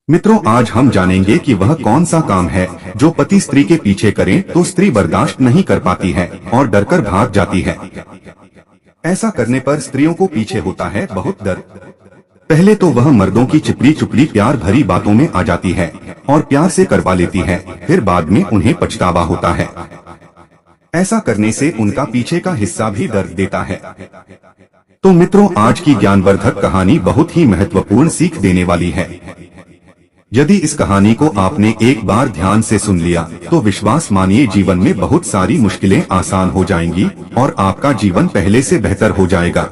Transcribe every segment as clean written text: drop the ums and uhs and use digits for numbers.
मित्रों, आज हम जानेंगे कि वह कौन सा काम है जो पति स्त्री के पीछे करे तो स्त्री बर्दाश्त नहीं कर पाती है और डरकर भाग जाती है। ऐसा करने पर स्त्रियों को पीछे होता है बहुत डर। पहले तो वह मर्दों की चिपड़ी चुपड़ी प्यार भरी बातों में आ जाती है और प्यार से करवा लेती है, फिर बाद में उन्हें पछतावा होता है। ऐसा करने से उनका पीछे का हिस्सा भी दर्द देता है। तो मित्रों, आज की ज्ञानवर्धक कहानी बहुत ही महत्वपूर्ण सीख देने वाली है। यदि इस कहानी को आपने एक बार ध्यान से सुन लिया तो विश्वास मानिए जीवन में बहुत सारी मुश्किलें आसान हो जाएंगी और आपका जीवन पहले से बेहतर हो जाएगा।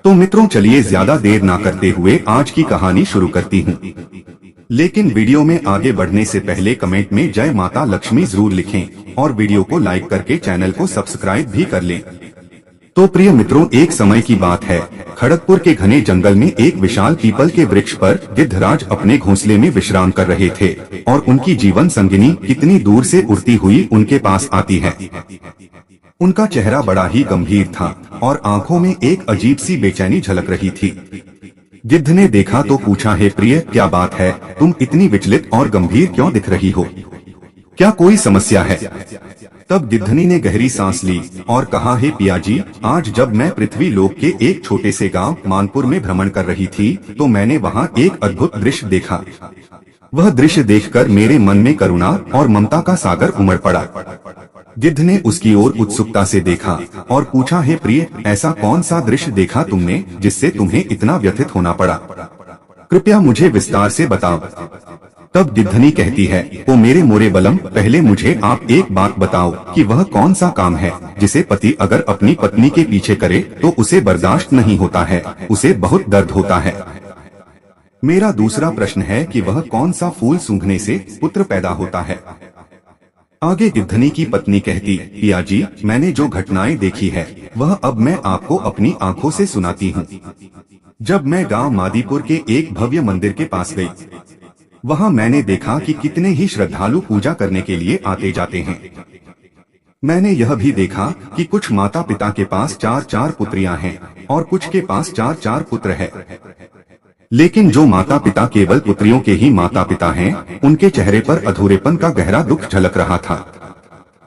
तो मित्रों, चलिए ज्यादा देर ना करते हुए आज की कहानी शुरू करती हूँ। लेकिन वीडियो में आगे बढ़ने से पहले कमेंट में जय माता लक्ष्मी जरूर लिखें और वीडियो को लाइक करके चैनल को सब्सक्राइब भी कर लें। तो प्रिय मित्रों, एक समय की बात है, खड़गपुर के घने जंगल में एक विशाल पीपल के वृक्ष पर गिद्धराज अपने घोंसले में विश्राम कर रहे थे और उनकी जीवन संगिनी कितनी दूर से उड़ती हुई उनके पास आती है। उनका चेहरा बड़ा ही गंभीर था और आंखों में एक अजीब सी बेचैनी झलक रही थी। गिद्ध ने देखा तो पूछा, हे प्रिय, क्या बात है? तुम इतनी विचलित और गंभीर क्यों दिख रही हो? क्या कोई समस्या है? तब गिद्धनी ने गहरी सांस ली और कहा, हे पियाजी, आज जब मैं पृथ्वी लोक के एक छोटे से गांव मानपुर में भ्रमण कर रही थी तो मैंने वहां एक अद्भुत दृश्य देखा। वह दृश्य देखकर मेरे मन में करुणा और ममता का सागर उमड़ पड़ा। गिद्ध ने उसकी ओर उत्सुकता से देखा और पूछा, हे प्रिय, ऐसा कौन सा दृश्य देखा तुमने जिससे तुम्हें इतना व्यथित होना पड़ा? कृपया मुझे विस्तार से बताओ। तब गिद्धनी कहती है, ओ मेरे मोरे बलम, पहले मुझे आप एक बात बताओ कि वह कौन सा काम है जिसे पति अगर अपनी पत्नी के पीछे करे तो उसे बर्दाश्त नहीं होता है, उसे बहुत दर्द होता है। मेरा दूसरा प्रश्न है कि वह कौन सा फूल सूंघने से पुत्र पैदा होता है। आगे गिद्धनी की पत्नी कहती, पियाजी, मैंने जो घटनाएं देखी है वह अब मैं आपको अपनी आंखों से सुनाती हूँ। जब मैं गांव मादीपुर के एक भव्य मंदिर के पास गई, वहां मैंने देखा कि कितने ही श्रद्धालु पूजा करने के लिए आते जाते हैं। मैंने यह भी देखा कि कुछ माता पिता के पास 4-4 पुत्रियां हैं और कुछ के पास 4-4 पुत्र हैं। लेकिन जो माता पिता केवल पुत्रियों के ही माता पिता हैं, उनके चेहरे पर अधूरेपन का गहरा दुख झलक रहा था।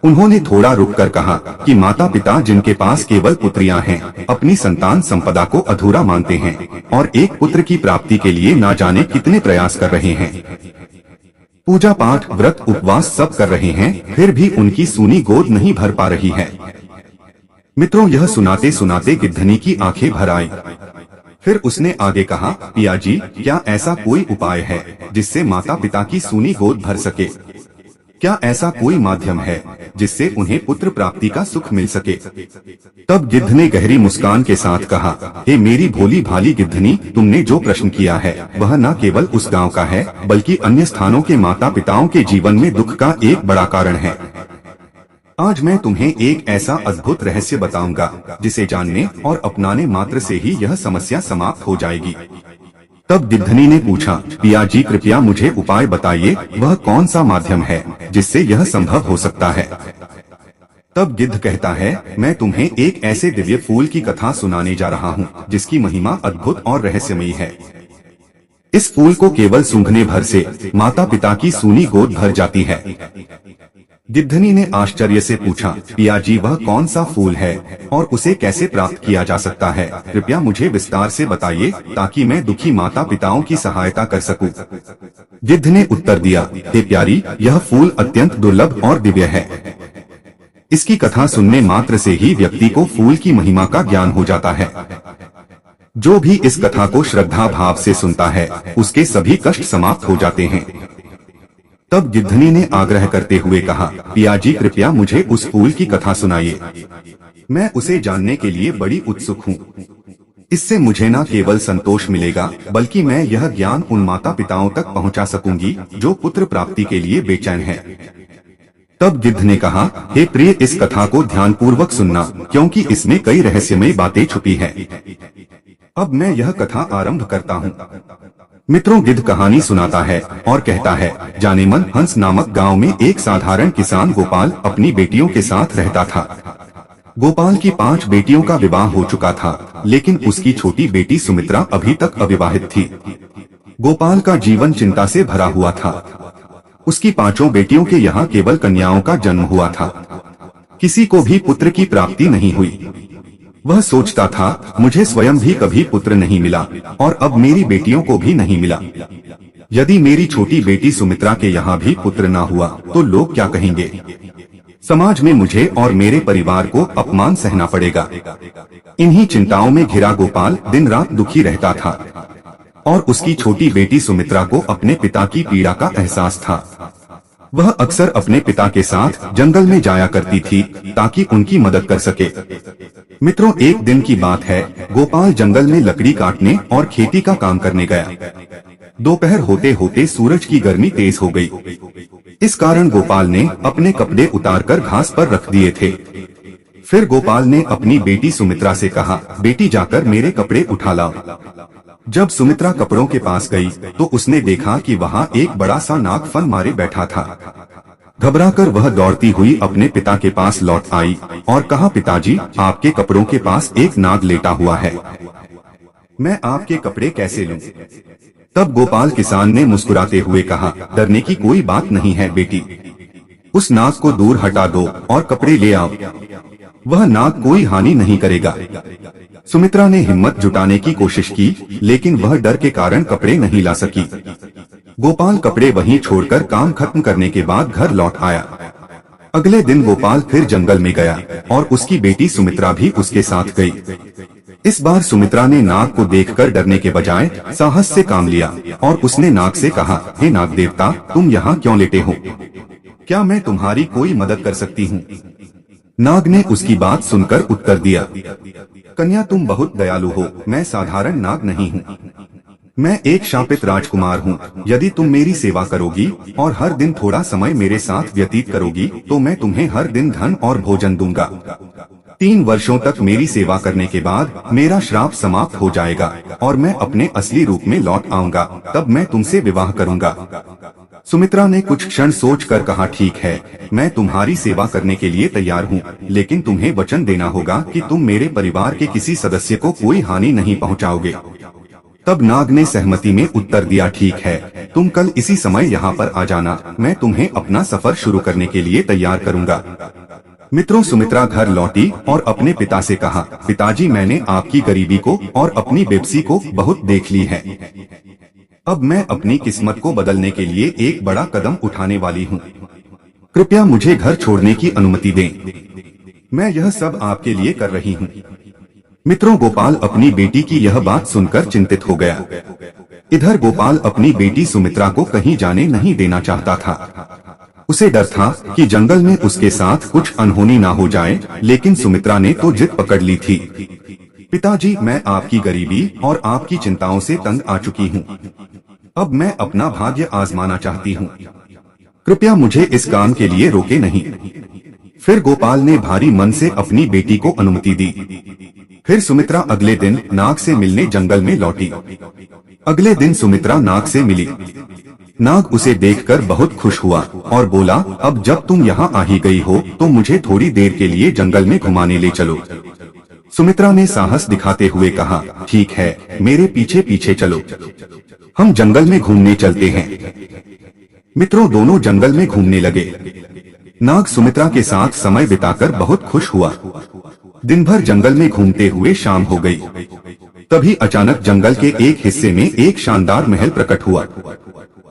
उन्होंने थोड़ा रुककर कहा कि माता पिता जिनके पास केवल पुत्रियां हैं अपनी संतान संपदा को अधूरा मानते हैं और एक पुत्र की प्राप्ति के लिए ना जाने कितने प्रयास कर रहे हैं। पूजा पाठ, व्रत, उपवास सब कर रहे हैं, फिर भी उनकी सूनी गोद नहीं भर पा रही है। मित्रों, यह सुनाते सुनाते गिद्धनी की आंखें भर आई। फिर उसने आगे कहा, पियाजी, क्या ऐसा कोई उपाय है जिससे माता पिता की सूनी गोद भर सके? क्या ऐसा कोई माध्यम है जिससे उन्हें पुत्र प्राप्ति का सुख मिल सके? तब गिद्ध ने गहरी मुस्कान के साथ कहा, हे मेरी भोली भाली गिद्धनी, तुमने जो प्रश्न किया है वह न केवल उस गांव का है बल्कि अन्य स्थानों के माता पिताओं के जीवन में दुख का एक बड़ा कारण है। आज मैं तुम्हें एक ऐसा अद्भुत रहस्य बताऊंगा जिसे जानने और अपनाने मात्र से ही यह समस्या समाप्त हो जाएगी। तब गिद्धनी ने पूछा, पियाजी, कृपया मुझे उपाय बताइए, वह कौन सा माध्यम है जिससे यह संभव हो सकता है? तब गिद्ध कहता है, मैं तुम्हें एक ऐसे दिव्य फूल की कथा सुनाने जा रहा हूँ जिसकी महिमा अद्भुत और रहस्यमयी है। इस फूल को केवल सूंघने भर से माता पिता की सूनी गोद भर जाती है। गिद्धनी ने आश्चर्य से पूछा, पियाजी, वह कौन सा फूल है और उसे कैसे प्राप्त किया जा सकता है? कृपया मुझे विस्तार से बताइए ताकि मैं दुखी माता पिताओं की सहायता कर सकूं। गिद्ध ने उत्तर दिया, हे प्यारी, यह फूल अत्यंत दुर्लभ और दिव्य है। इसकी कथा सुनने मात्र से ही व्यक्ति को फूल की महिमा का ज्ञान हो जाता है। जो भी इस कथा को श्रद्धा भाव से सुनता है उसके सभी कष्ट समाप्त हो जाते हैं। तब गिद्धनी ने आग्रह करते हुए कहा, पियाजी, कृपया मुझे उस फूल की कथा सुनाइए। मैं उसे जानने के लिए बड़ी उत्सुक हूँ। इससे मुझे न केवल संतोष मिलेगा बल्कि मैं यह ज्ञान उन माता पिताओं तक पहुँचा सकूंगी जो पुत्र प्राप्ति के लिए बेचैन हैं। तब गिद्ध ने कहा, हे प्रिय, इस कथा को ध्यानपूर्वक सुनना क्योंकि इसमें कई रहस्यमयी बातें छुपी हैं। अब मैं यह कथा आरंभ करता हूँ। मित्रों, गिद्ध कहानी सुनाता है और कहता है, जानेमन हंस नामक गांव में एक साधारण किसान गोपाल अपनी बेटियों के साथ रहता था। गोपाल की 5 बेटियों का विवाह हो चुका था, लेकिन उसकी छोटी बेटी सुमित्रा अभी तक अविवाहित थी। गोपाल का जीवन चिंता से भरा हुआ था। उसकी 5 बेटियों के यहाँ केवल कन्याओं का जन्म हुआ था। किसी को भी पुत्र की प्राप्ति नहीं हुई। वह सोचता था, मुझे स्वयं भी कभी पुत्र नहीं मिला और अब मेरी बेटियों को भी नहीं मिला। यदि मेरी छोटी बेटी सुमित्रा के यहाँ भी पुत्र न हुआ तो लोग क्या कहेंगे? समाज में मुझे और मेरे परिवार को अपमान सहना पड़ेगा। इन्हीं चिंताओं में घिरा गोपाल दिन रात दुखी रहता था और उसकी छोटी बेटी सुमित्रा को अपने पिता की पीड़ा का एहसास था। वह अक्सर अपने पिता के साथ जंगल में जाया करती थी ताकि उनकी मदद कर सके। मित्रों, एक दिन की बात है, गोपाल जंगल में लकड़ी काटने और खेती का काम करने गया। दोपहर होते होते सूरज की गर्मी तेज हो गई। इस कारण गोपाल ने अपने कपड़े उतारकर घास पर रख दिए थे। फिर गोपाल ने अपनी बेटी सुमित्रा से कहा, बेटी जाकर मेरे कपड़े उठा लाओ। जब सुमित्रा कपड़ों के पास गई तो उसने देखा कि वहाँ एक बड़ा सा नाग फन मारे बैठा था। घबराकर वह दौड़ती हुई अपने पिता के पास लौट आई और कहा, पिताजी, आपके कपड़ों के पास एक नाग लेटा हुआ है, मैं आपके कपड़े कैसे लूं? तब गोपाल किसान ने मुस्कुराते हुए कहा, डरने की कोई बात नहीं है बेटी, उस नाग को दूर हटा दो और कपड़े ले आओ, वह नाग कोई हानि नहीं करेगा। सुमित्रा ने हिम्मत जुटाने की कोशिश की, लेकिन वह डर के कारण कपड़े नहीं ला सकी। गोपाल कपड़े वहीं छोड़कर काम खत्म करने के बाद घर लौट आया। अगले दिन गोपाल फिर जंगल में गया और उसकी बेटी सुमित्रा भी उसके साथ गई। इस बार सुमित्रा ने नाग को देखकर डरने के बजाय साहस से काम लिया और उसने नाग से कहा, हे नाग देवता, तुम यहाँ क्यों लेटे हो? क्या मैं तुम्हारी कोई मदद कर सकती हूँ? नाग ने उसकी बात सुनकर उत्तर दिया, कन्या, तुम बहुत दयालु हो, मैं साधारण नाग नहीं हूँ, मैं एक शापित राजकुमार हूँ। यदि तुम मेरी सेवा करोगी और हर दिन थोड़ा समय मेरे साथ व्यतीत करोगी तो मैं तुम्हें हर दिन धन और भोजन दूंगा। 3 वर्षों तक मेरी सेवा करने के बाद मेरा श्राप समाप्त हो जाएगा और मैं अपने असली रूप में लौट आऊंगा, तब मैं तुमसे विवाह करूंगा। सुमित्रा ने कुछ क्षण सोचकर कहा, ठीक है, मैं तुम्हारी सेवा करने के लिए तैयार हूँ, लेकिन तुम्हें वचन देना होगा कि तुम मेरे परिवार के किसी सदस्य को कोई हानि नहीं पहुँचाओगे। तब नाग ने सहमति में उत्तर दिया, ठीक है, तुम कल इसी समय यहाँ पर आ जाना, मैं तुम्हें अपना सफर शुरू करने के लिए तैयार करूंगा। मित्रों, सुमित्रा घर लौटी और अपने पिता से कहा, पिताजी, मैंने आपकी गरीबी को और अपनी बेबसी को बहुत देख ली है। अब मैं अपनी किस्मत को बदलने के लिए एक बड़ा कदम उठाने वाली हूँ। कृपया मुझे घर छोड़ने की अनुमति दें। मैं यह सब आपके लिए कर रही हूँ। मित्रों, गोपाल अपनी बेटी की यह बात सुनकर चिंतित हो गया। इधर गोपाल अपनी बेटी सुमित्रा को कहीं जाने नहीं देना चाहता था। उसे डर था कि जंगल में उसके साथ कुछ अनहोनी ना हो जाए, लेकिन सुमित्रा ने तो जिद पकड़ ली थी। पिताजी, मैं आपकी गरीबी और आपकी चिंताओं से तंग आ चुकी हूँ। अब मैं अपना भाग्य आजमाना चाहती हूँ। कृपया मुझे इस काम के लिए रोके नहीं। फिर गोपाल ने भारी मन से अपनी बेटी को अनुमति दी। फिर सुमित्रा अगले दिन नाग से मिलने जंगल में लौटी। अगले दिन सुमित्रा नाग से मिली। नाग उसे देखकर बहुत खुश हुआ और बोला, अब जब तुम यहाँ आ ही गई हो तो मुझे थोड़ी देर के लिए जंगल में घुमाने ले चलो। सुमित्रा ने साहस दिखाते हुए कहा, ठीक है, मेरे पीछे पीछे चलो, हम जंगल में घूमने चलते हैं। मित्रों, दोनों जंगल में घूमने लगे। नाग सुमित्रा के साथ समय बिताकर बहुत खुश हुआ। दिन भर जंगल में घूमते हुए शाम हो गई। तभी अचानक जंगल के एक हिस्से में एक शानदार महल प्रकट हुआ।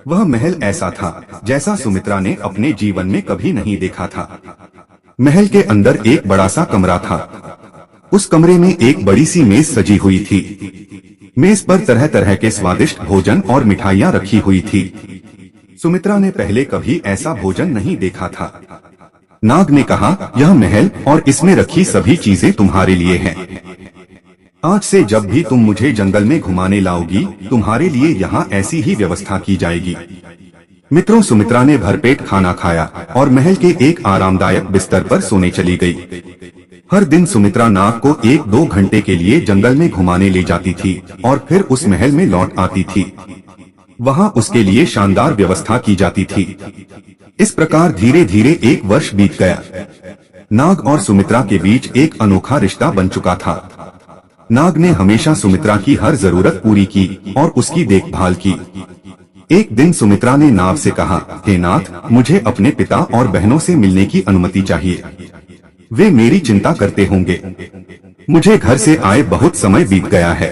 वह महल ऐसा था जैसा सुमित्रा ने अपने जीवन में कभी नहीं देखा था। महल के अंदर एक बड़ा सा कमरा था। उस कमरे में एक बड़ी सी मेज सजी हुई थी। मेज पर तरह तरह के स्वादिष्ट भोजन और मिठाइयाँ रखी हुई थी। सुमित्रा ने पहले कभी ऐसा भोजन नहीं देखा था। नाग ने कहा, यह महल और इसमें रखी सभी चीजें तुम्हारे लिए हैं। आज से जब भी तुम मुझे जंगल में घुमाने लाओगी, तुम्हारे लिए यहाँ ऐसी ही व्यवस्था की जाएगी। मित्रों, सुमित्रा ने भरपेट खाना खाया और महल के एक आरामदायक बिस्तर पर सोने चली गई। हर दिन सुमित्रा नाग को 1-2 घंटे के लिए जंगल में घुमाने ले जाती थी और फिर उस महल में लौट आती थी। वहाँ उसके लिए शानदार व्यवस्था की जाती थी। इस प्रकार धीरे धीरे 1 वर्ष बीत गया। नाग और सुमित्रा के बीच एक अनोखा रिश्ता बन चुका था। नाग ने हमेशा सुमित्रा की हर जरूरत पूरी की और उसकी देखभाल की। एक दिन सुमित्रा ने नाग से कहा, हे नाथ, मुझे अपने पिता और बहनों से मिलने की अनुमति चाहिए। वे मेरी चिंता करते होंगे। मुझे घर से आए बहुत समय बीत गया है।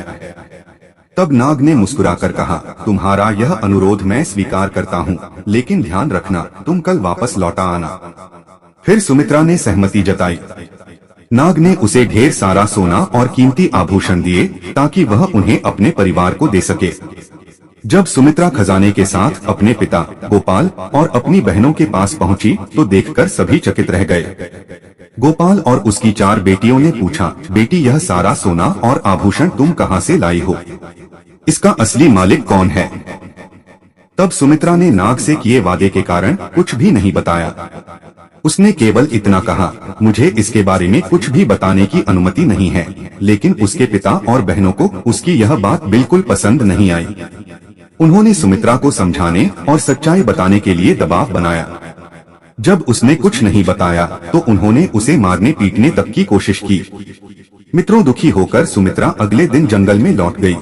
तब नाग ने मुस्कुराकर कहा, तुम्हारा यह अनुरोध मैं स्वीकार करता हूँ, लेकिन ध्यान रखना तुम कल वापस लौटा आना। फिर सुमित्रा ने सहमति जताई। नाग ने उसे ढेर सारा सोना और कीमती आभूषण दिए ताकि वह उन्हें अपने परिवार को दे सके। जब सुमित्रा खजाने के साथ अपने पिता गोपाल और अपनी बहनों के पास पहुंची तो देखकर सभी चकित रह गए। गोपाल और उसकी 4 बेटियों ने पूछा, बेटी, यह सारा सोना और आभूषण तुम कहां से लाई हो? इसका असली मालिक कौन है? तब सुमित्रा ने नाग से किए वादे के कारण कुछ भी नहीं बताया। उसने केवल इतना कहा, मुझे इसके बारे में कुछ भी बताने की अनुमति नहीं है। लेकिन उसके पिता और बहनों को उसकी यह बात बिल्कुल पसंद नहीं आई। उन्होंने सुमित्रा को समझाने और सच्चाई बताने के लिए दबाव बनाया। जब उसने कुछ नहीं बताया तो उन्होंने उसे मारने पीटने तक की कोशिश की। मित्रों, दुखी होकर सुमित्रा अगले दिन जंगल में लौट गई।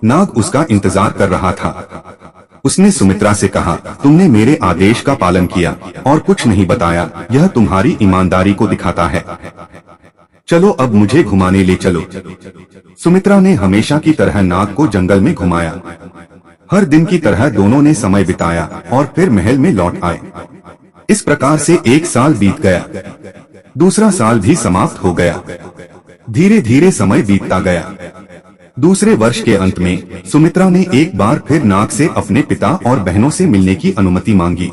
नाग उसका इंतजार कर रहा था। उसने सुमित्रा से कहा, तुमने मेरे आदेश का पालन किया और कुछ नहीं बताया। यह तुम्हारी ईमानदारी को दिखाता है। चलो अब मुझे घुमाने ले चलो। सुमित्रा ने हमेशा की तरह नाग को जंगल में घुमाया। हर दिन की तरह दोनों ने समय बिताया और फिर महल में लौट आए। इस प्रकार से 1 साल बीत गया। दूसरा साल भी समाप्त हो गया। धीरे धीरे समय बीतता गया। दूसरे वर्ष के अंत में सुमित्रा ने एक बार फिर नाग से अपने पिता और बहनों से मिलने की अनुमति मांगी।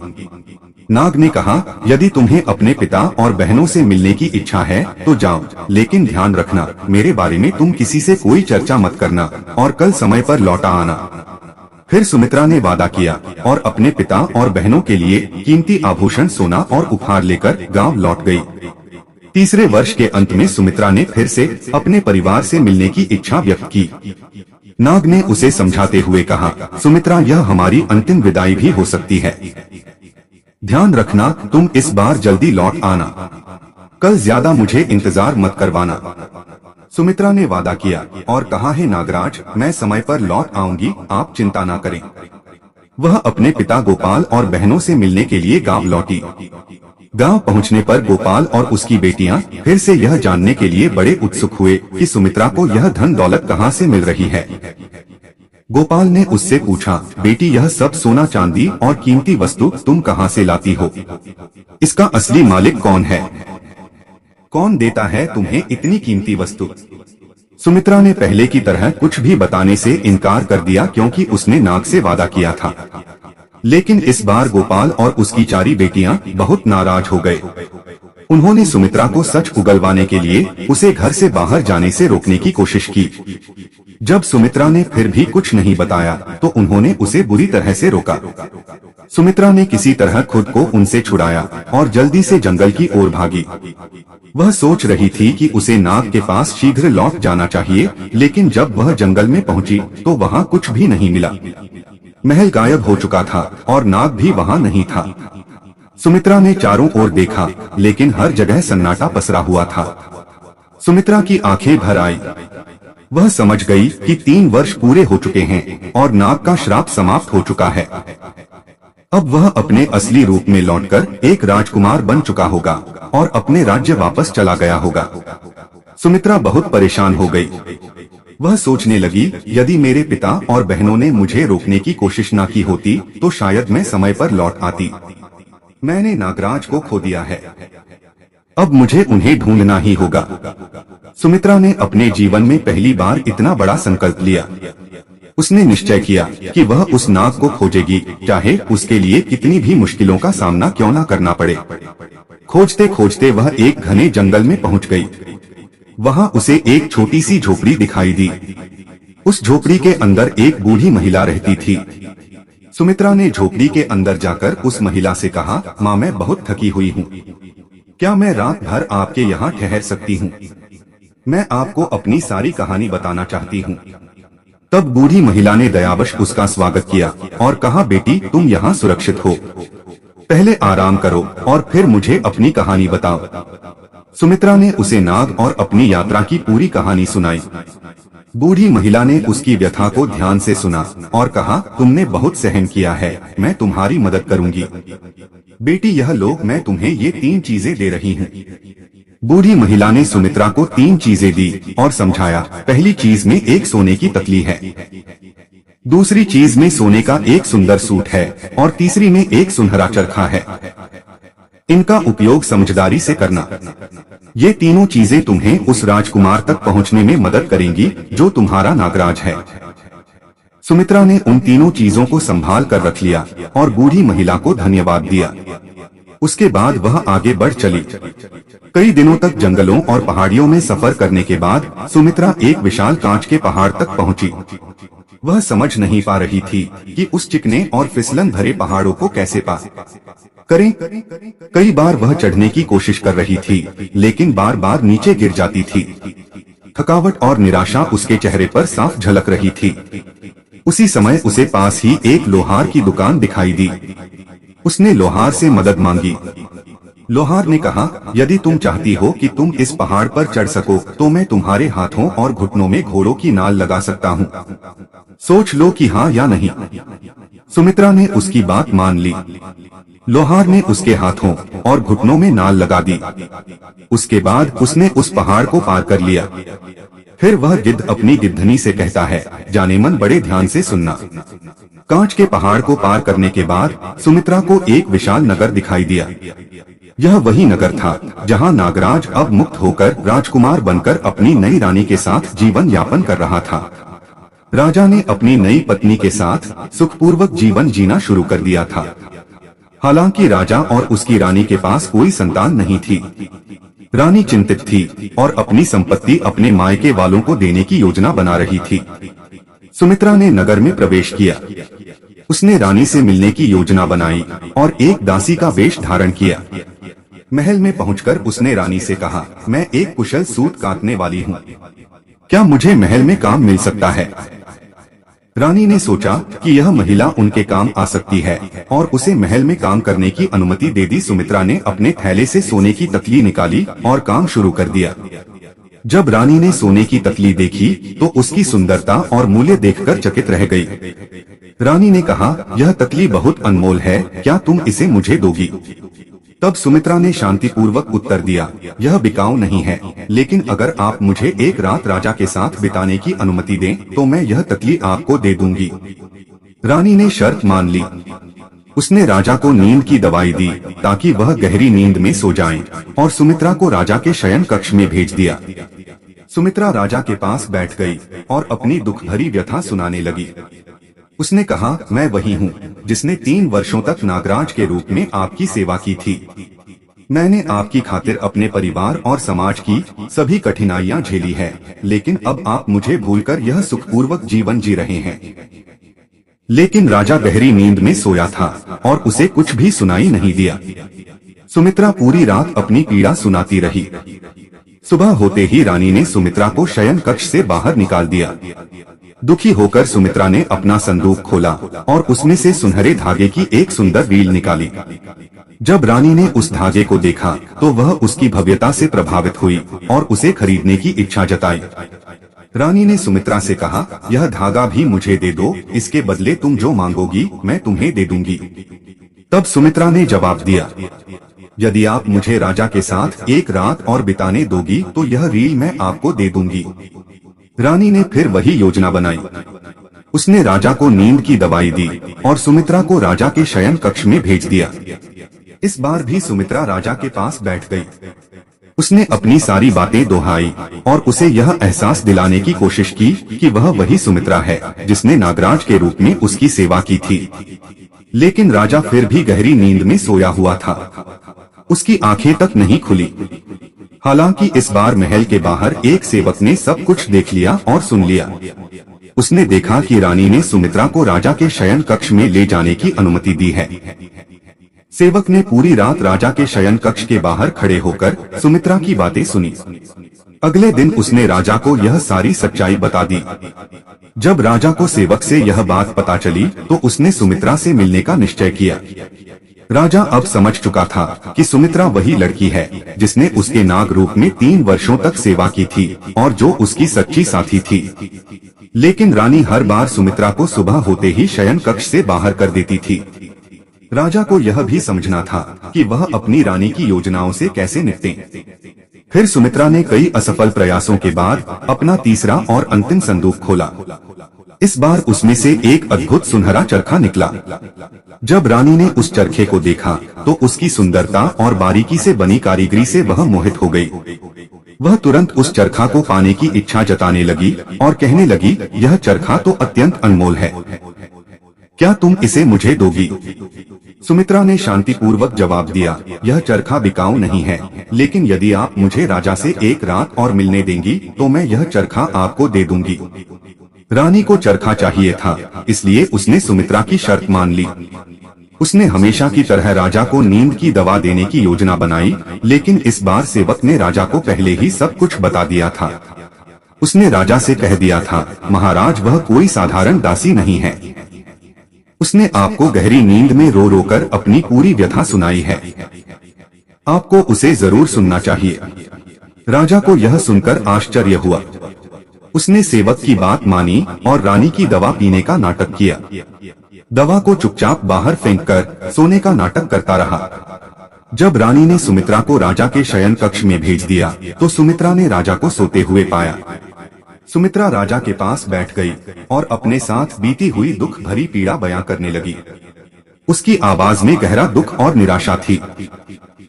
नाग ने कहा, यदि तुम्हें अपने पिता और बहनों से मिलने की इच्छा है तो जाओ, लेकिन ध्यान रखना मेरे बारे में तुम किसी से कोई चर्चा मत करना और कल समय पर लौटा आना। फिर सुमित्रा ने वादा किया और अपने पिता और बहनों के लिए कीमती आभूषण, सोना और उपहार लेकर गांव लौट गई। तीसरे वर्ष के अंत में सुमित्रा ने फिर से अपने परिवार से मिलने की इच्छा व्यक्त की। नाग ने उसे समझाते हुए कहा, सुमित्रा, यह हमारी अंतिम विदाई भी हो सकती है। ध्यान रखना तुम इस बार जल्दी लौट आना। कल ज्यादा मुझे इंतजार मत करवाना। सुमित्रा ने वादा किया और कहा, है नागराज, मैं समय पर लौट आऊंगी, आप चिंता ना करें। वह अपने पिता गोपाल और बहनों से मिलने के लिए गांव लौटी। गांव पहुंचने पर गोपाल और उसकी बेटियां फिर से यह जानने के लिए बड़े उत्सुक हुए कि सुमित्रा को यह धन दौलत कहां से मिल रही है। गोपाल ने उससे पूछा, बेटी, यह सब सोना चांदी और कीमती वस्तु तुम कहां से लाती हो? इसका असली मालिक कौन है? कौन देता है तुम्हें इतनी कीमती वस्तु? सुमित्रा ने पहले की तरह कुछ भी बताने से इनकार कर दिया क्योंकि उसने नाग से वादा किया था। लेकिन इस बार गोपाल और उसकी 4 बेटियां बहुत नाराज हो गए। उन्होंने सुमित्रा को सच उगलवाने के लिए उसे घर से बाहर जाने से रोकने की कोशिश की। जब सुमित्रा ने फिर भी कुछ नहीं बताया तो उन्होंने उसे बुरी तरह से रोका। सुमित्रा ने किसी तरह खुद को उनसे छुड़ाया और जल्दी से जंगल की ओर भागी। वह सोच रही थी कि उसे नाग के पास शीघ्र लौट जाना चाहिए, लेकिन जब वह जंगल में पहुंची तो वहां कुछ भी नहीं मिला। महल गायब हो चुका था और नाग भी वहां नहीं था। सुमित्रा ने चारों ओर देखा, लेकिन हर जगह सन्नाटा पसरा हुआ था। सुमित्रा की आंखें भर आई। वह समझ गई कि 3 वर्ष पूरे हो चुके हैं और नाग का श्राप समाप्त हो चुका है। अब वह अपने असली रूप में लौटकर एक राजकुमार बन चुका होगा और अपने राज्य वापस चला गया होगा। सुमित्रा बहुत परेशान हो गई। वह सोचने लगी, यदि मेरे पिता और बहनों ने मुझे रोकने की कोशिश न की होती तो शायद मैं समय पर लौट आती। मैंने नागराज को खो दिया है। अब मुझे उन्हें ढूंढना ही होगा। सुमित्रा ने अपने जीवन में पहली बार इतना बड़ा संकल्प लिया। उसने निश्चय किया कि वह उस नाग को खोजेगी, चाहे उसके लिए कितनी भी मुश्किलों का सामना क्यों न करना पड़े। खोजते खोजते वह एक घने जंगल में पहुंच गई। वहां उसे एक छोटी सी झोपड़ी दिखाई दी। उस झोपड़ी के अंदर एक बूढ़ी महिला रहती थी। सुमित्रा ने झोपड़ी के अंदर जाकर उस महिला से कहा, माँ, मैं बहुत थकी हुई हूँ। क्या मैं रात भर आपके यहाँ ठहर सकती हूँ? मैं आपको अपनी सारी कहानी बताना चाहती हूँ। तब बूढ़ी महिला ने दयावश उसका स्वागत किया और कहा, बेटी, तुम यहाँ सुरक्षित हो। पहले आराम करो और फिर मुझे अपनी कहानी बताओ। सुमित्रा ने उसे नाग और अपनी यात्रा की पूरी कहानी सुनाई। बूढ़ी महिला ने उसकी व्यथा को ध्यान से सुना और कहा, तुमने बहुत सहन किया है, मैं तुम्हारी मदद करूंगी। बेटी, यह लो, मैं तुम्हें ये 3 चीजें दे रही हूँ। बूढ़ी महिला ने सुमित्रा को 3 चीजें दी और समझाया, पहली चीज में एक सोने की तकली है, दूसरी चीज में सोने का एक सुंदर सूट है और तीसरी में एक सुनहरा चरखा है। इनका उपयोग समझदारी से करना। ये तीनों चीजें तुम्हें उस राजकुमार तक पहुंचने में मदद करेंगी जो तुम्हारा नागराज है। सुमित्रा ने उन तीनों चीजों को संभाल कर रख लिया और बूढ़ी महिला को धन्यवाद दिया। उसके बाद वह आगे बढ़ चली। कई दिनों तक जंगलों और पहाड़ियों में सफर करने के बाद सुमित्रा एक विशाल कांच के पहाड़ तक पहुंची। वह समझ नहीं पा रही थी कि उस चिकने और फिसलन भरे पहाड़ों को कैसे पार करें। कई बार वह चढ़ने की कोशिश कर रही थी, लेकिन बार बार नीचे गिर जाती थी। थकावट और निराशा उसके चेहरे पर साफ झलक रही थी। उसी समय उसे पास ही एक लोहार की दुकान दिखाई दी। उसने लोहार से मदद मांगी। लोहार ने कहा, यदि तुम चाहती हो कि तुम इस पहाड़ पर चढ़ सको तो मैं तुम्हारे हाथों और घुटनों में घोड़ों की नाल लगा सकता हूँ। सोच लो कि हाँ या नहीं। सुमित्रा ने उसकी बात मान ली। लोहार ने उसके हाथों और घुटनों में नाल लगा दी। उसके बाद उसने उस पहाड़ को पार कर लिया। फिर वह गिद्ध अपनी गिद्धनी से कहता है, जाने मन बड़े ध्यान से सुनना। कांच के पहाड़ को पार करने के बाद सुमित्रा को एक विशाल नगर दिखाई दिया। यह वही नगर था जहां नागराज अब मुक्त होकर राजकुमार बनकर अपनी नई रानी के साथ जीवन यापन कर रहा था। राजा ने अपनी नई पत्नी के साथ सुखपूर्वक जीवन जीना शुरू कर दिया था। हालांकि राजा और उसकी रानी के पास कोई संतान नहीं थी। रानी चिंतित थी और अपनी संपत्ति अपने मायके वालों को देने की योजना बना रही थी। सुमित्रा ने नगर में प्रवेश किया। उसने रानी से मिलने की योजना बनाई और एक दासी का वेश धारण किया। महल में पहुंचकर उसने रानी से कहा, मैं एक कुशल सूत काटने वाली हूँ, क्या मुझे महल में काम मिल सकता है? रानी ने सोचा कि यह महिला उनके काम आ सकती है और उसे महल में काम करने की अनुमति दे दी। सुमित्रा ने अपने थैले से सोने की तकली निकाली और काम शुरू कर दिया। जब रानी ने सोने की तकली देखी तो उसकी सुंदरता और मूल्य देखकर चकित रह गई। रानी ने कहा, यह तकली बहुत अनमोल है, क्या तुम इसे मुझे दोगी? तब सुमित्रा ने शांतिपूर्वक उत्तर दिया, यह बिकाऊ नहीं है, लेकिन अगर आप मुझे एक रात राजा के साथ बिताने की अनुमति दें तो मैं यह तकली आपको दे दूंगी। रानी ने शर्त मान ली। उसने राजा को नींद की दवाई दी ताकि वह गहरी नींद में सो जाएं, और सुमित्रा को राजा के शयन कक्ष में भेज दिया। सुमित्रा राजा के पास बैठ गई और अपनी दुख भरी व्यथा सुनाने लगी। उसने कहा, मैं वही हूँ जिसने 3 वर्षों तक नागराज के रूप में आपकी सेवा की थी। मैंने आपकी खातिर अपने परिवार और समाज की सभी कठिनाइयाँ झेली है, लेकिन अब आप मुझे भूलकर यह सुखपूर्वक जीवन जी रहे हैं। लेकिन राजा गहरी नींद में सोया था और उसे कुछ भी सुनाई नहीं दिया। सुमित्रा पूरी रात अपनी पीड़ा सुनाती रही। सुबह होते ही रानी ने सुमित्रा को शयन कक्ष से बाहर निकाल दिया। दुखी होकर सुमित्रा ने अपना संदूक खोला और उसमें से सुनहरे धागे की एक सुंदर रील निकाली। जब रानी ने उस धागे को देखा तो वह उसकी भव्यता से प्रभावित हुई और उसे खरीदने की इच्छा जताई। रानी ने सुमित्रा से कहा, यह धागा भी मुझे दे दो, इसके बदले तुम जो मांगोगी मैं तुम्हें दे दूंगी। तब सुमित्रा ने जवाब दिया, यदि आप मुझे राजा के साथ एक रात और बिताने दोगी तो यह रील मैं आपको दे दूंगी। रानी ने फिर वही योजना बनाई। उसने राजा को नींद की दवाई दी और सुमित्रा को राजा के शयन कक्ष में भेज दिया। इस बार भी सुमित्रा राजा के पास बैठ गई। उसने अपनी सारी बातें दोहराई और उसे यह एहसास दिलाने की कोशिश की कि वह वही सुमित्रा है जिसने नागराज के रूप में उसकी सेवा की थी। लेकिन राजा फिर भी गहरी नींद में सोया हुआ था। उसकी आंखें तक नहीं खुली। हालांकि इस बार महल के बाहर एक सेवक ने सब कुछ देख लिया और सुन लिया। उसने देखा कि रानी ने सुमित्रा को राजा के शयन कक्ष में ले जाने की अनुमति दी है। सेवक ने पूरी रात राजा के शयन कक्ष के बाहर खड़े होकर सुमित्रा की बातें सुनी। अगले दिन उसने राजा को यह सारी सच्चाई बता दी। जब राजा को सेवक से यह बात पता चली तो उसने सुमित्रा से मिलने का निश्चय किया। राजा अब समझ चुका था कि सुमित्रा वही लड़की है जिसने उसके नाग रूप में 3 वर्षों तक सेवा की थी और जो उसकी सच्ची साथी थी। लेकिन रानी हर बार सुमित्रा को सुबह होते ही शयन कक्ष से बाहर कर देती थी। राजा को यह भी समझना था कि वह अपनी रानी की योजनाओं से कैसे निपटे। फिर सुमित्रा ने कई असफल प्रयासों के बाद अपना तीसरा और अंतिम संदूक खोला। इस बार उसमें से एक अद्भुत सुनहरा चरखा निकला। जब रानी ने उस चरखे को देखा तो उसकी सुंदरता और बारीकी से बनी कारीगरी से वह मोहित हो गई। वह तुरंत उस चरखा को पाने की इच्छा जताने लगी और कहने लगी, यह चरखा तो अत्यंत अनमोल है, क्या तुम इसे मुझे दोगी? सुमित्रा ने शांतिपूर्वक जवाब दिया, यह चरखा बिकाऊ नहीं है, लेकिन यदि आप मुझे राजा से एक रात और मिलने देंगी तो मैं यह चरखा आपको दे दूंगी। रानी को चरखा चाहिए था, इसलिए उसने सुमित्रा की शर्त मान ली। उसने हमेशा की तरह राजा को नींद की दवा देने की योजना बनाई, लेकिन इस बार सेवक ने राजा को पहले ही सब कुछ बता दिया था। उसने राजा से कह दिया था, महाराज वह कोई साधारण दासी नहीं है। उसने आपको गहरी नींद में रो रो कर अपनी पूरी व्यथा सुनाई है। आपको उसे जरूर सुनना चाहिए। राजा को यह सुनकर आश्चर्य हुआ। उसने सेवक की बात मानी और रानी की दवा पीने का नाटक किया। दवा को चुपचाप बाहर फेंककर सोने का नाटक करता रहा। जब रानी ने सुमित्रा को राजा के शयन कक्ष में भेज दिया तो सुमित्रा ने राजा को सोते हुए पाया। सुमित्रा राजा के पास बैठ गई और अपने साथ बीती हुई दुख भरी पीड़ा बयां करने लगी। उसकी आवाज में गहरा दुख और निराशा थी।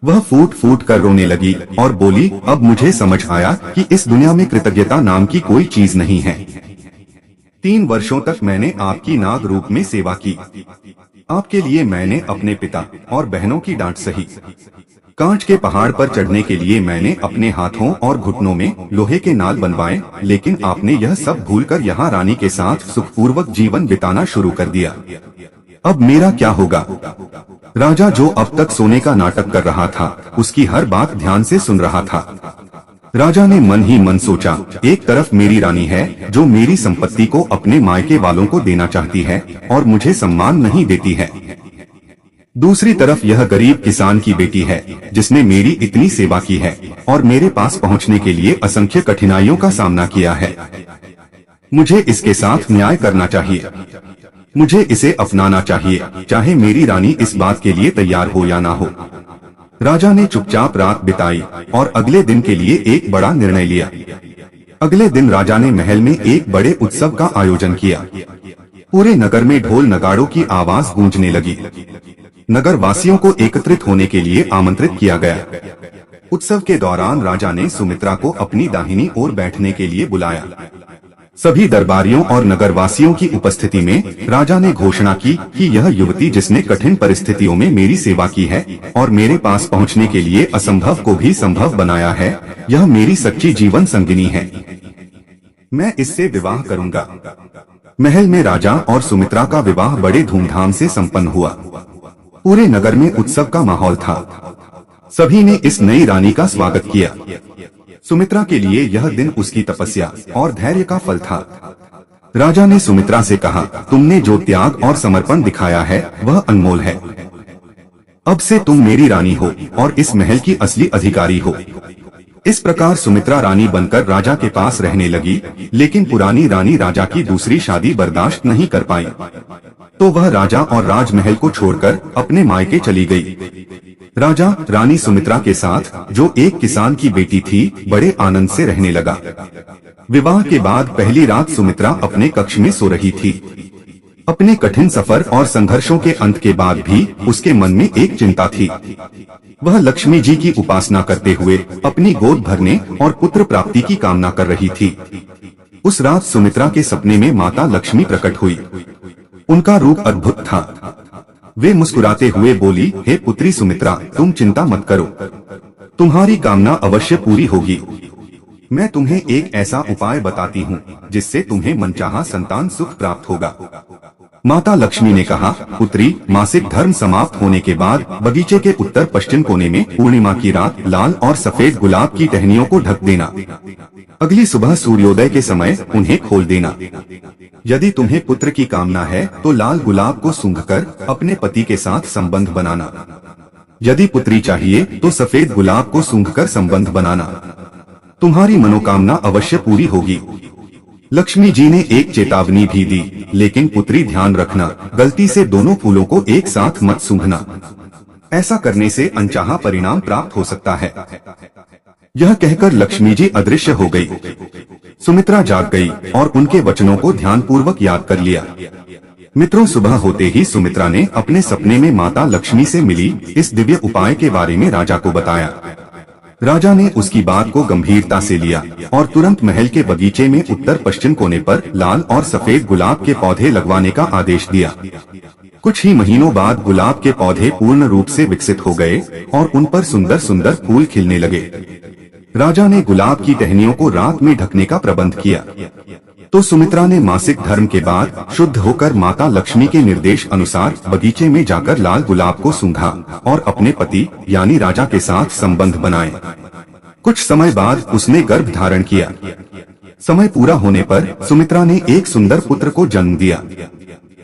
वह फूट फूट कर रोने लगी और बोली, अब मुझे समझ आया कि इस दुनिया में कृतज्ञता नाम की कोई चीज नहीं है। 3 वर्षों तक मैंने आपकी नाग रूप में सेवा की। आपके लिए मैंने अपने पिता और बहनों की डांट सही। कांच के पहाड़ पर चढ़ने के लिए मैंने अपने हाथों और घुटनों में लोहे के नाल बनवाए, लेकिन आपने यह सब भूलकर यहाँ रानी के साथ सुखपूर्वक जीवन बिताना शुरू कर दिया। अब मेरा क्या होगा? राजा, जो अब तक सोने का नाटक कर रहा था, उसकी हर बात ध्यान से सुन रहा था। राजा ने मन ही मन सोचा, एक तरफ मेरी रानी है जो मेरी संपत्ति को अपने मायके वालों को देना चाहती है और मुझे सम्मान नहीं देती है। दूसरी तरफ यह गरीब किसान की बेटी है जिसने मेरी इतनी सेवा की है और मेरे पास पहुंचने के लिए असंख्य कठिनाइयों का सामना किया है। मुझे इसके साथ न्याय करना चाहिए। मुझे इसे अपनाना चाहिए, चाहे मेरी रानी इस बात के लिए तैयार हो या ना हो। राजा ने चुपचाप रात बिताई और अगले दिन के लिए एक बड़ा निर्णय लिया। अगले दिन राजा ने महल में एक बड़े उत्सव का आयोजन किया। पूरे नगर में ढोल नगाड़ों की आवाज गूंजने लगी। नगर वासियों को एकत्रित होने के लिए आमंत्रित किया गया। उत्सव के दौरान राजा ने सुमित्रा को अपनी दाहिनी ओर बैठने के लिए बुलाया। सभी दरबारियों और नगरवासियों की उपस्थिति में राजा ने घोषणा की कि यह युवती जिसने कठिन परिस्थितियों में मेरी सेवा की है और मेरे पास पहुंचने के लिए असंभव को भी संभव बनाया है, यह मेरी सच्ची जीवन संगिनी है। मैं इससे विवाह करूंगा। महल में राजा और सुमित्रा का विवाह बड़े धूमधाम से संपन्न हुआ। पूरे नगर में उत्सव का माहौल था। सभी ने इस नई रानी का स्वागत किया। सुमित्रा के लिए यह दिन उसकी तपस्या और धैर्य का फल था। राजा ने सुमित्रा से कहा, तुमने जो त्याग और समर्पण दिखाया है वह अनमोल है। अब से तुम मेरी रानी हो और इस महल की असली अधिकारी हो। इस प्रकार सुमित्रा रानी बनकर राजा के पास रहने लगी, लेकिन पुरानी रानी राजा की दूसरी शादी बर्दाश्त नहीं कर पाई, तो वह राजा और राजमहल को छोड़कर अपने मायके चली गई। राजा रानी सुमित्रा के साथ, जो एक किसान की बेटी थी, बड़े आनंद से रहने लगा। विवाह के बाद पहली रात सुमित्रा अपने कक्ष में सो रही थी। अपने कठिन सफर और संघर्षों के अंत के बाद भी उसके मन में एक चिंता थी। वह लक्ष्मी जी की उपासना करते हुए अपनी गोद भरने और पुत्र प्राप्ति की कामना कर रही थी। उस रात सुमित्रा के सपने में माता लक्ष्मी प्रकट हुई। उनका रूप अद्भुत था। वे मुस्कुराते हुए बोली, हे पुत्री सुमित्रा, तुम चिंता मत करो, तुम्हारी कामना अवश्य पूरी होगी। मैं तुम्हें एक ऐसा उपाय बताती हूँ जिससे तुम्हें मनचाहा संतान सुख प्राप्त होगा। माता लक्ष्मी ने कहा, पुत्री, मासिक धर्म समाप्त होने के बाद बगीचे के उत्तर पश्चिम कोने में पूर्णिमा की रात लाल और सफेद गुलाब की टहनियों को ढक देना। अगली सुबह सूर्योदय के समय उन्हें खोल देना। यदि तुम्हें पुत्र की कामना है तो लाल गुलाब को सूंघकर अपने पति के साथ संबंध बनाना। यदि पुत्री चाहिए तो सफेद गुलाब को सूंघकर संबंध बनाना। तुम्हारी मनोकामना अवश्य पूरी होगी। लक्ष्मी जी ने एक चेतावनी भी दी, लेकिन पुत्री ध्यान रखना, गलती से दोनों फूलों को एक साथ मत सूंघना। ऐसा करने से अनचाहा परिणाम प्राप्त हो सकता है। यह कहकर लक्ष्मी जी अदृश्य हो गई। सुमित्रा जाग गई और उनके वचनों को ध्यानपूर्वक याद कर लिया। मित्रों, सुबह होते ही सुमित्रा ने अपने सपने में माता लक्ष्मी से मिली इस दिव्य उपाय के बारे में राजा को बताया। राजा ने उसकी बात को गंभीरता से लिया और तुरंत महल के बगीचे में उत्तर पश्चिम कोने पर लाल और सफेद गुलाब के पौधे लगवाने का आदेश दिया। कुछ ही महीनों बाद गुलाब के पौधे पूर्ण रूप से विकसित हो गए और उन पर सुंदर सुंदर फूल खिलने लगे। राजा ने गुलाब की टहनियों को रात में ढकने का प्रबंध किया। तो सुमित्रा ने मासिक धर्म के बाद शुद्ध होकर माता लक्ष्मी के निर्देश अनुसार बगीचे में जाकर लाल गुलाब को सूंघा और अपने पति यानी राजा के साथ संबंध बनाए। कुछ समय बाद उसने गर्भ धारण किया। समय पूरा होने पर सुमित्रा ने एक सुंदर पुत्र को जन्म दिया।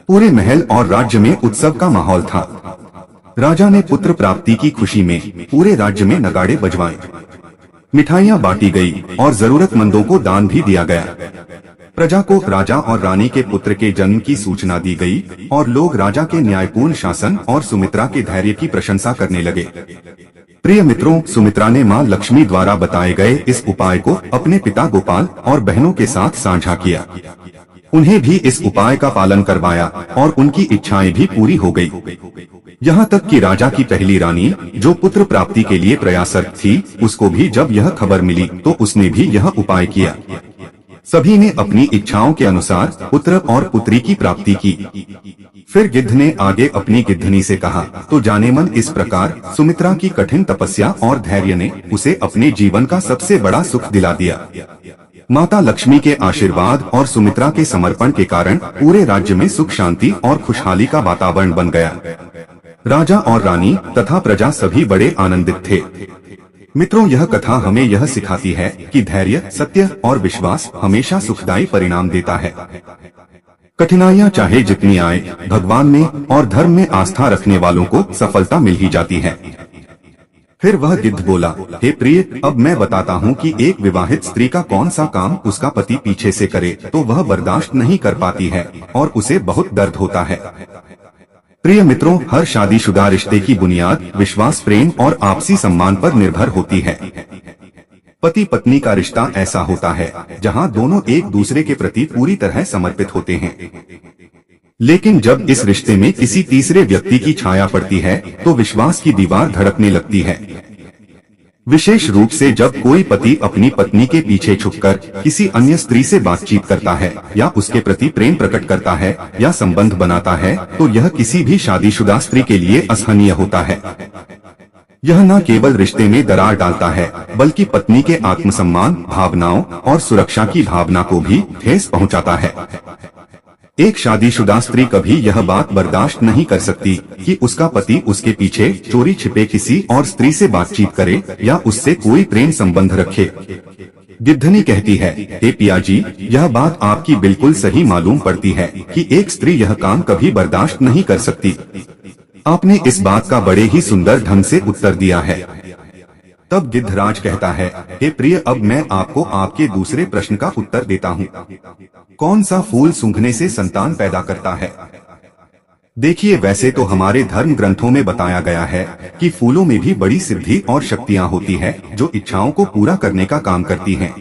पूरे महल और राज्य में उत्सव का माहौल था। राजा ने पुत्र प्राप्ति की खुशी में पूरे राज्य में नगाड़े बजवाए, मिठाइयाँ बांटी गई और जरूरतमंदों को दान भी दिया गया। प्रजा को राजा और रानी के पुत्र के जन्म की सूचना दी गई और लोग राजा के न्यायपूर्ण शासन और सुमित्रा के धैर्य की प्रशंसा करने लगे। प्रिय मित्रों, सुमित्रा ने मां लक्ष्मी द्वारा बताए गए इस उपाय को अपने पिता गोपाल और बहनों के साथ साझा किया। उन्हें भी इस उपाय का पालन करवाया और उनकी इच्छाएं भी पूरी हो गई। यहाँ तक कि राजा की पहली रानी, जो पुत्र प्राप्ति के लिए प्रयासरत थी, उसको भी जब यह खबर मिली तो उसने भी यह उपाय किया। सभी ने अपनी इच्छाओं के अनुसार पुत्र और पुत्री की प्राप्ति की। फिर गिद्ध ने आगे अपनी गिद्धनी से कहा, तो जाने मन इस प्रकार सुमित्रा की कठिन तपस्या और धैर्य ने उसे अपने जीवन का सबसे बड़ा सुख दिला दिया। माता लक्ष्मी के आशीर्वाद और सुमित्रा के समर्पण के कारण पूरे राज्य में सुख शांति और खुशहाली का वातावरण बन गया। राजा और रानी तथा प्रजा सभी बड़े आनंदित थे। मित्रों, यह कथा हमें यह सिखाती है कि धैर्य, सत्य और विश्वास हमेशा सुखदायी परिणाम देता है। कठिनाइयाँ चाहे जितनी आए, भगवान में और धर्म में आस्था रखने वालों को सफलता मिल ही जाती है। फिर वह गिद्ध बोला, हे प्रिय, अब मैं बताता हूँ कि एक विवाहित स्त्री का कौन सा काम उसका पति पीछे से करे तो वह बर्दाश्त नहीं कर पाती है और उसे बहुत दर्द होता है। प्रिय मित्रों, हर शादीशुदा रिश्ते की बुनियाद विश्वास, प्रेम और आपसी सम्मान पर निर्भर होती है। पति पत्नी का रिश्ता ऐसा होता है जहां दोनों एक दूसरे के प्रति पूरी तरह समर्पित होते हैं। लेकिन जब इस रिश्ते में किसी तीसरे व्यक्ति की छाया पड़ती है तो विश्वास की दीवार धड़कने लगती है। विशेष रूप से जब कोई पति अपनी पत्नी के पीछे छुपकर किसी अन्य स्त्री से बातचीत करता है या उसके प्रति प्रेम प्रकट करता है या संबंध बनाता है, तो यह किसी भी शादीशुदा स्त्री के लिए असहनीय होता है। यह न केवल रिश्ते में दरार डालता है, बल्कि पत्नी के आत्मसम्मान, भावनाओं और सुरक्षा की भावना को भी ठेस पहुंचाता है। एक शादीशुदा स्त्री कभी यह बात बर्दाश्त नहीं कर सकती कि उसका पति उसके पीछे चोरी छिपे किसी और स्त्री से बातचीत करे या उससे कोई प्रेम संबंध रखे। गिद्धनी कहती है, हे पिया जी, यह बात आपकी बिल्कुल सही मालूम पड़ती है कि एक स्त्री यह काम कभी बर्दाश्त नहीं कर सकती। आपने इस बात का बड़े ही सुंदर ढंग से उत्तर दिया है। तब गिद्धराज कहता है, हे प्रिय, अब मैं आपको आपके दूसरे प्रश्न का उत्तर देता हूँ। कौन सा फूल सूंघने से संतान पैदा करता है? देखिए, वैसे तो हमारे धर्म ग्रंथों में बताया गया है कि फूलों में भी बड़ी सिद्धि और शक्तियाँ होती है जो इच्छाओं को पूरा करने का काम करती हैं।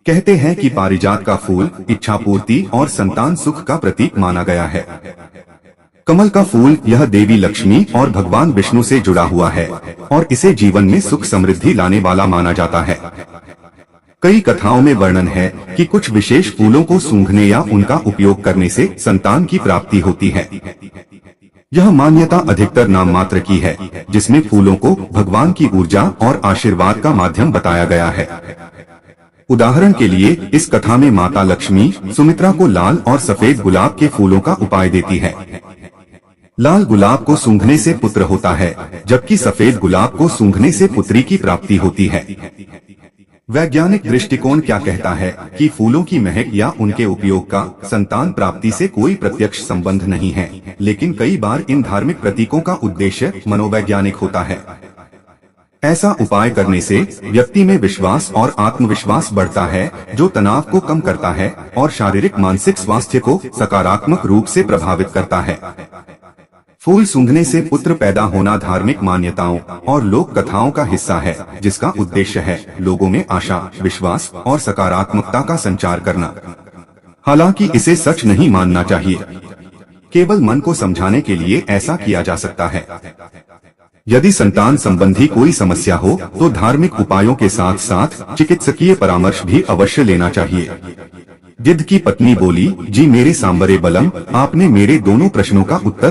कहते हैं कि पारिजात का फूल इच्छा पूर्ति और संतान सुख का प्रतीक माना गया है। कमल का फूल यह देवी लक्ष्मी और भगवान विष्णु से जुड़ा हुआ है और इसे जीवन में सुख समृद्धि लाने वाला माना जाता है। कई कथाओं में वर्णन है कि कुछ विशेष फूलों को सूंघने या उनका उपयोग करने से संतान की प्राप्ति होती है। यह मान्यता अधिकतर नाम मात्र की है, जिसमें फूलों को भगवान की ऊर्जा और आशीर्वाद का माध्यम बताया गया है। उदाहरण के लिए इस कथा में माता लक्ष्मी सुमित्रा को लाल और सफेद गुलाब के फूलों का उपाय देती है। लाल गुलाब को सूंघने से पुत्र होता है, जबकि सफेद गुलाब को सूंघने से पुत्री की प्राप्ति होती है। वैज्ञानिक दृष्टिकोण क्या कहता है कि फूलों की महक या उनके उपयोग का संतान प्राप्ति से कोई प्रत्यक्ष संबंध नहीं है, लेकिन कई बार इन धार्मिक प्रतीकों का उद्देश्य मनोवैज्ञानिक होता है। ऐसा उपाय करने से व्यक्ति में विश्वास और आत्मविश्वास बढ़ता है, जो तनाव को कम करता है और शारीरिक मानसिक स्वास्थ्य को सकारात्मक रूप से प्रभावित करता है। फूल सूंघने से पुत्र पैदा होना धार्मिक मान्यताओं और लोक कथाओं का हिस्सा है, जिसका उद्देश्य है लोगों में आशा, विश्वास और सकारात्मकता का संचार करना। हालांकि इसे सच नहीं मानना चाहिए, केवल मन को समझाने के लिए ऐसा किया जा सकता है। यदि संतान संबंधी कोई समस्या हो तो धार्मिक उपायों के साथ साथ चिकित्सकीय परामर्श भी अवश्य लेना चाहिए। गिद्ध की पत्नी बोली, जी मेरे सांबरे बलम, आपने मेरे दोनों प्रश्नों का उत्तर